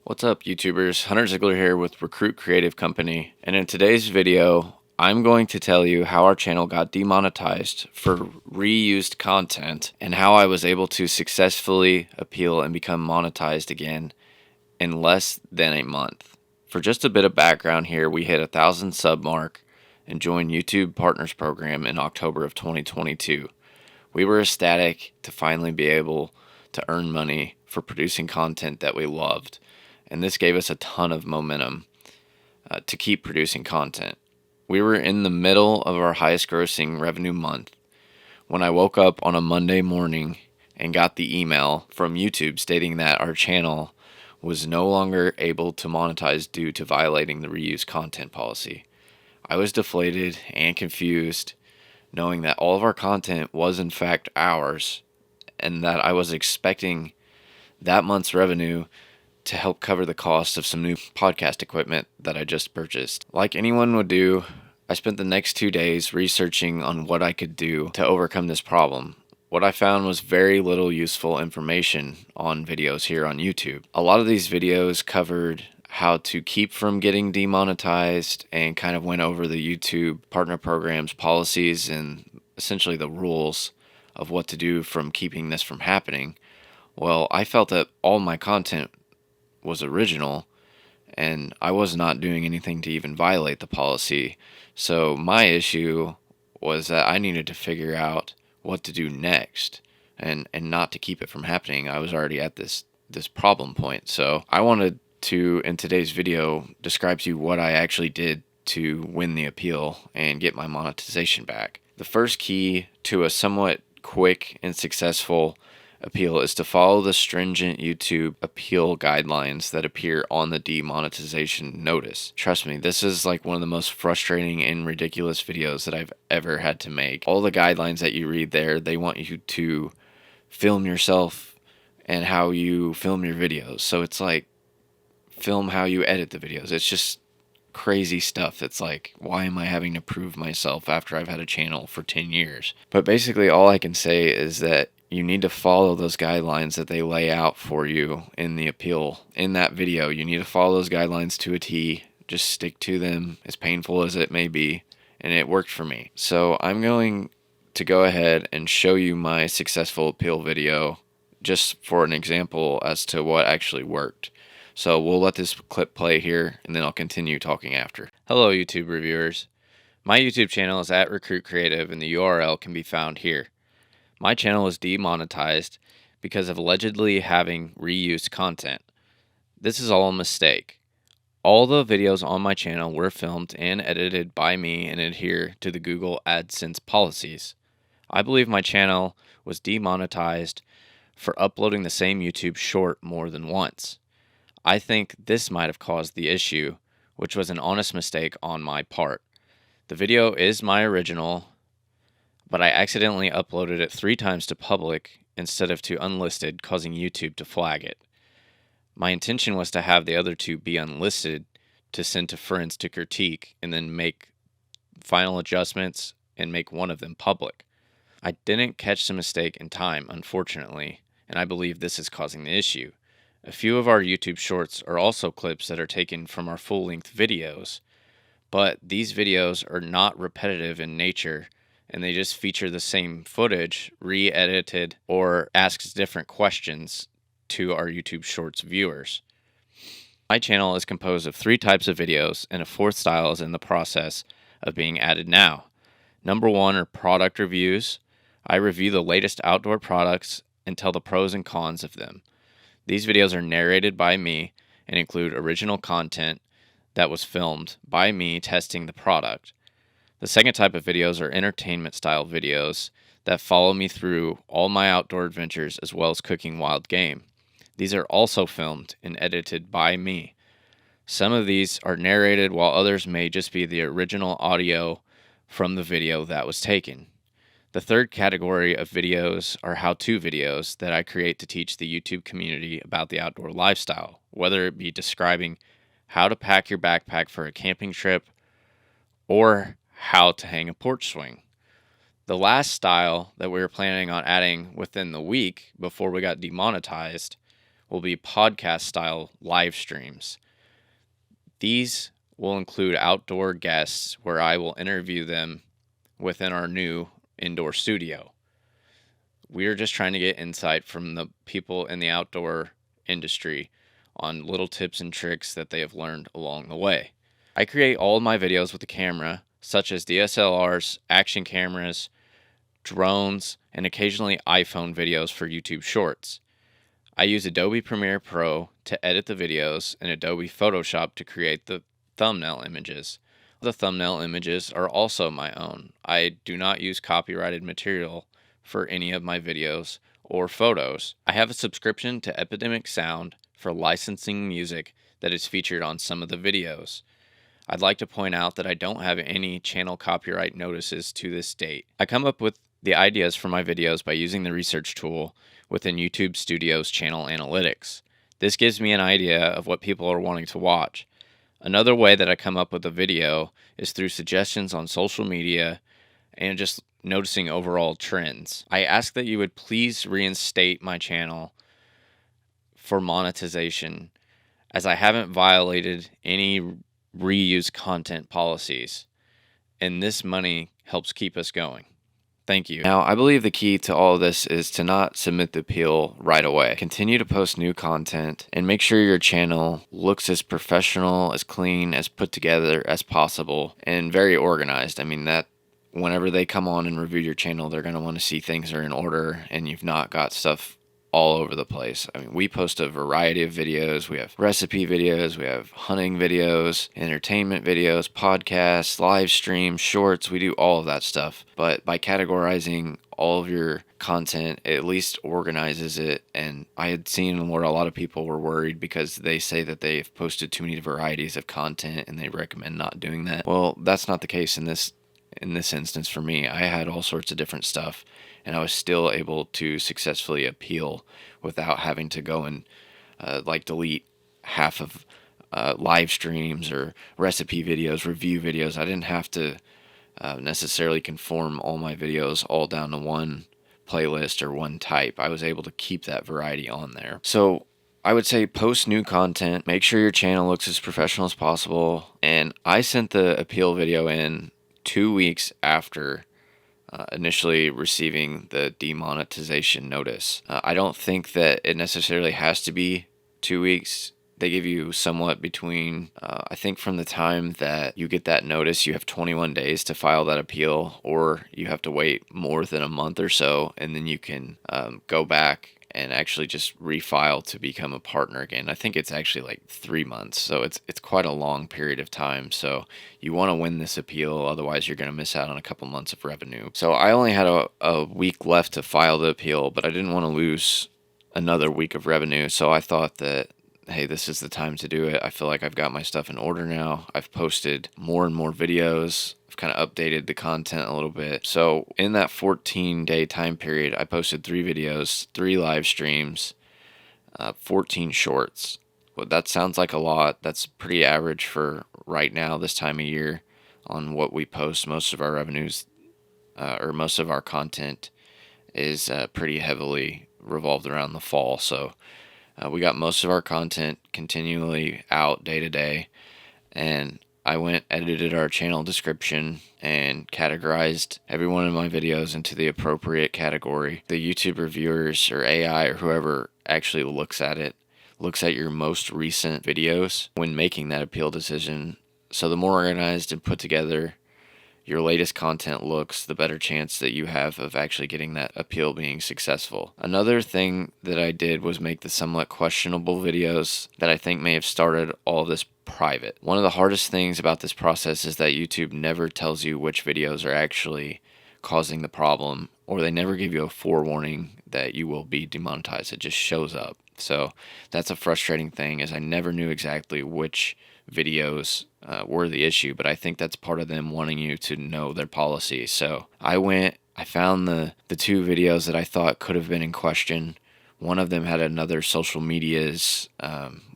What's up, YouTubers? Hunter Ziegler here with Recruit Creative Company, and in today's video, I'm going to tell you how our channel got demonetized for reused content and how I was able to successfully appeal and become monetized again in less than a month. For just a bit of background here, we hit 1,000 sub mark and joined YouTube Partners Program in October of 2022. We were ecstatic to finally be able to earn money for producing content that we loved. And this gave us a ton of momentum to keep producing content. We were in the middle of our highest grossing revenue month when I woke up on a Monday morning and got the email from YouTube stating that our channel was no longer able to monetize due to violating the reuse content policy. I was deflated and confused, knowing that all of our content was in fact ours and that I was expecting that month's revenue to help cover the cost of some new podcast equipment that I just purchased. Like anyone would do, I spent the next 2 days researching on what I could do to overcome this problem. What I found was very little useful information on videos here on YouTube. A lot of these videos covered how to keep from getting demonetized and kind of went over the YouTube partner program's policies and essentially the rules of what to do from keeping this from happening. Well, I felt that all my content was original and I was not doing anything to even violate the policy. So my issue was that I needed to figure out what to do next and not to keep it from happening. I was already at this problem point. So I wanted to, in today's video, describe to you what I actually did to win the appeal and get my monetization back. The first key to a somewhat quick and successful appeal is to follow the stringent YouTube appeal guidelines that appear on the demonetization notice. Trust me, this is like one of the most frustrating and ridiculous videos that I've ever had to make. All the guidelines that you read there, they want you to film yourself and how you film your videos. So it's like film how you edit the videos. It's just crazy stuff. It's like, why am I having to prove myself after I've had a channel for 10 years? But basically all I can say is that you need to follow those guidelines that they lay out for you in the appeal. In that video, you need to follow those guidelines to a T. Just stick to them, as painful as it may be, and it worked for me. So I'm going to go ahead and show you my successful appeal video just for an example as to what actually worked. So we'll let this clip play here, and then I'll continue talking after. Hello, YouTube reviewers. My YouTube channel is at Recruit Creative, and the URL can be found here. My channel was demonetized because of allegedly having reused content. This is all a mistake. All the videos on my channel were filmed and edited by me and adhere to the Google AdSense policies. I believe my channel was demonetized for uploading the same YouTube short more than once. I think this might have caused the issue, which was an honest mistake on my part. The video is my original, but I accidentally uploaded it 3 times to public instead of to unlisted, causing YouTube to flag it. My intention was to have the other 2 be unlisted to send to friends to critique and then make final adjustments and make one of them public. I didn't catch the mistake in time, unfortunately, and I believe this is causing the issue. A few of our YouTube shorts are also clips that are taken from our full-length videos, but these videos are not repetitive in nature, and they just feature the same footage, re-edited, or asks different questions to our YouTube Shorts viewers. My channel is composed of 3 types of videos, and a 4th style is in the process of being added now. Number 1 are product reviews. I review the latest outdoor products and tell the pros and cons of them. These videos are narrated by me and include original content that was filmed by me testing the product. The second type of videos are entertainment-style videos that follow me through all my outdoor adventures as well as cooking wild game. These are also filmed and edited by me. Some of these are narrated while others may just be the original audio from the video that was taken. The third category of videos are how-to videos that I create to teach the YouTube community about the outdoor lifestyle, whether it be describing how to pack your backpack for a camping trip or how to hang a porch swing. The last style that we were planning on adding within the week before we got demonetized will be podcast style live streams. These will include outdoor guests where I will interview them within our new indoor studio. We are just trying to get insight from the people in the outdoor industry on little tips and tricks that they have learned along the way. I create all of my videos with a camera, such as DSLRs, action cameras, drones, and occasionally iPhone videos for YouTube Shorts. I use Adobe Premiere Pro to edit the videos and Adobe Photoshop to create the thumbnail images. The thumbnail images are also my own. I do not use copyrighted material for any of my videos or photos. I have a subscription to Epidemic Sound for licensing music that is featured on some of the videos. I'd like to point out that I don't have any channel copyright notices to this date. I come up with the ideas for my videos by using the research tool within YouTube Studio's channel analytics. This gives me an idea of what people are wanting to watch. Another way that I come up with a video is through suggestions on social media and just noticing overall trends. I ask that you would please reinstate my channel for monetization, as I haven't violated any reuse content policies, and this money helps keep us going. Thank you. Now, I believe the key to all of this is to not submit the appeal right away. Continue to post new content and make sure your channel looks as professional, as clean, as put together as possible, and very organized. I mean, that whenever they come on and review your channel, they're going to want to see things are in order and you've not got stuff all over the place. I mean, we post a variety of videos. We have recipe videos, we have hunting videos, entertainment videos, podcasts, live streams, shorts. We do all of that stuff. But by categorizing all of your content, it at least organizes it. And I had seen where a lot of people were worried because they say that they've posted too many varieties of content and they recommend not doing that. Well, that's not the case in this instance for me. I had all sorts of different stuff, and I was still able to successfully appeal without having to go and delete half of live streams or recipe videos, review videos. I didn't have to necessarily conform all my videos all down to one playlist or one type. I was able to keep that variety on there. So I would say post new content, make sure your channel looks as professional as possible. And I sent the appeal video in 2 weeks after initially receiving the demonetization notice. I don't think that it necessarily has to be 2 weeks. They give you somewhat between, I think from the time that you get that notice, you have 21 days to file that appeal, or you have to wait more than a month or so, and then you can go back and actually just refile to become a partner again. I think it's actually like 3 months, so it's quite a long period of time. So you want to win this appeal, otherwise you're going to miss out on a couple months of revenue. So I only had a week left to file the appeal, but I didn't want to lose another week of revenue, so I thought that, hey, this is the time to do it. I feel like I've got my stuff in order now. I've posted more and more videos. I've kind of updated the content a little bit. So in that 14-day time period, I posted 3 videos, 3 live streams, 14 shorts. Well, that sounds like a lot. That's pretty average for right now, this time of year, on what we post. Most of our revenues, or most of our content is pretty heavily revolved around the fall. So we got most of our content continually out day to day, and I went, edited our channel description, and categorized every one of my videos into the appropriate category. The YouTube reviewers or AI or whoever actually looks at it, looks at your most recent videos when making that appeal decision. So the more organized and put together your latest content looks, the better chance that you have of actually getting that appeal being successful. Another thing that I did was make the somewhat questionable videos that I think may have started all of this private. One of the hardest things about this process is that YouTube never tells you which videos are actually causing the problem, or they never give you a forewarning that you will be demonetized. It just shows up. So that's a frustrating thing, as I never knew exactly which videos were the issue, but I think that's part of them wanting you to know their policy. So I found the 2 videos that I thought could have been in question. One of them had another social media's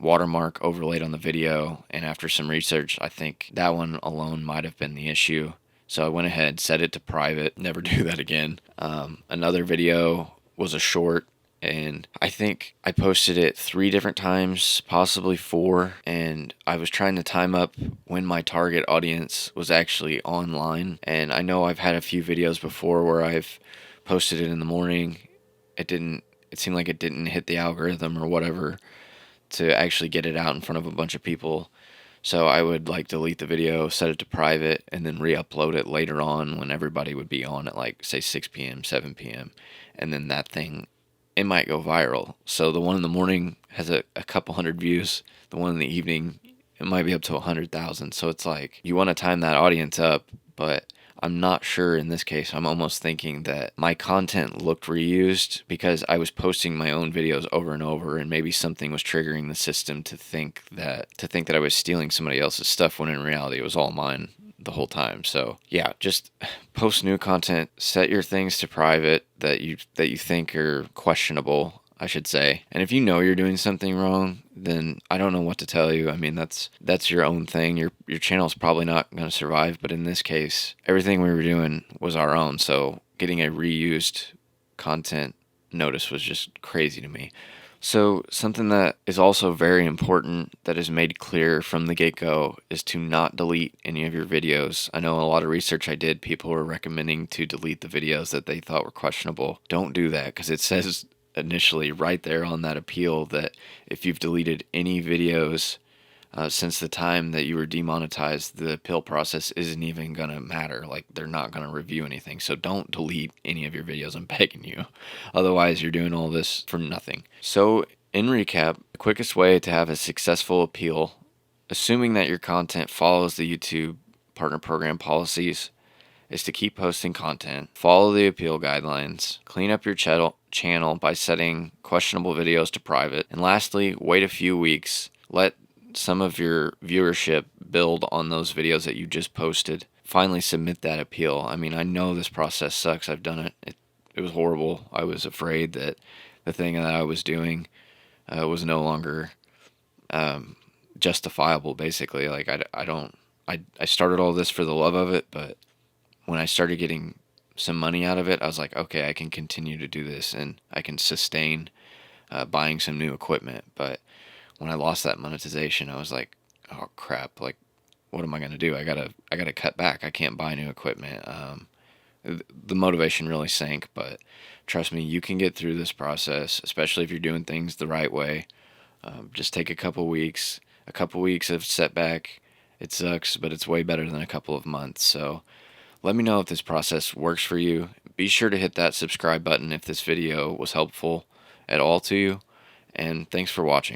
watermark overlaid on the video, and after some research, I think that one alone might have been the issue. So I went ahead, set it to private, never do that again. Another video was a short, And I think I posted it 3 different times, possibly 4, and I was trying to time up when my target audience was actually online. And I know I've had a few videos before where I've posted it in the morning. It seemed like it didn't hit the algorithm or whatever to actually get it out in front of a bunch of people. So I would like delete the video, set it to private, and then re-upload it later on when everybody would be on at like say 6 p.m., 7 p.m. And then that thing, it might go viral. So the one in the morning has a couple hundred views. The one in the evening, it might be up to 100,000. So it's like you want to time that audience up, but I'm not sure in this case. I'm almost thinking that my content looked reused because I was posting my own videos over and over, and maybe something was triggering the system to think that I was stealing somebody else's stuff when in reality it was all mine the whole time. So yeah, just post new content, set your things to private that you think are questionable, I should say. And if you know you're doing something wrong, then I don't know what to tell you. I mean, that's your own thing. Your channel's probably not going to survive, but in this case, everything we were doing was our own. So getting a reused content notice was just crazy to me. So something that is also very important that is made clear from the get-go is to not delete any of your videos. I know a lot of research I did, people were recommending to delete the videos that they thought were questionable. Don't do that, because it says initially right there on that appeal that if you've deleted any videos since the time that you were demonetized, the appeal process isn't even going to matter. Like, they're not going to review anything. So don't delete any of your videos. I'm begging you. Otherwise, you're doing all this for nothing. So, in recap, the quickest way to have a successful appeal, assuming that your content follows the YouTube partner program policies, is to keep posting content, follow the appeal guidelines, clean up your channel by setting questionable videos to private, and lastly, wait a few weeks, let some of your viewership build on those videos that you just posted. Finally submit that appeal. I mean, I know this process sucks. I've done it. It was horrible. I was afraid that the thing that I was doing was no longer justifiable, basically. Like, I started all this for the love of it, but when I started getting some money out of it, I was like, okay, I can continue to do this and I can sustain buying some new equipment. But when I lost that monetization, I was like, oh crap, like, what am I going to do? I gotta cut back. I can't buy new equipment. The motivation really sank, but trust me, you can get through this process, especially if you're doing things the right way. Just take a couple weeks of setback. It sucks, but it's way better than a couple of months. So let me know if this process works for you. Be sure to hit that subscribe button if this video was helpful at all to you. And thanks for watching.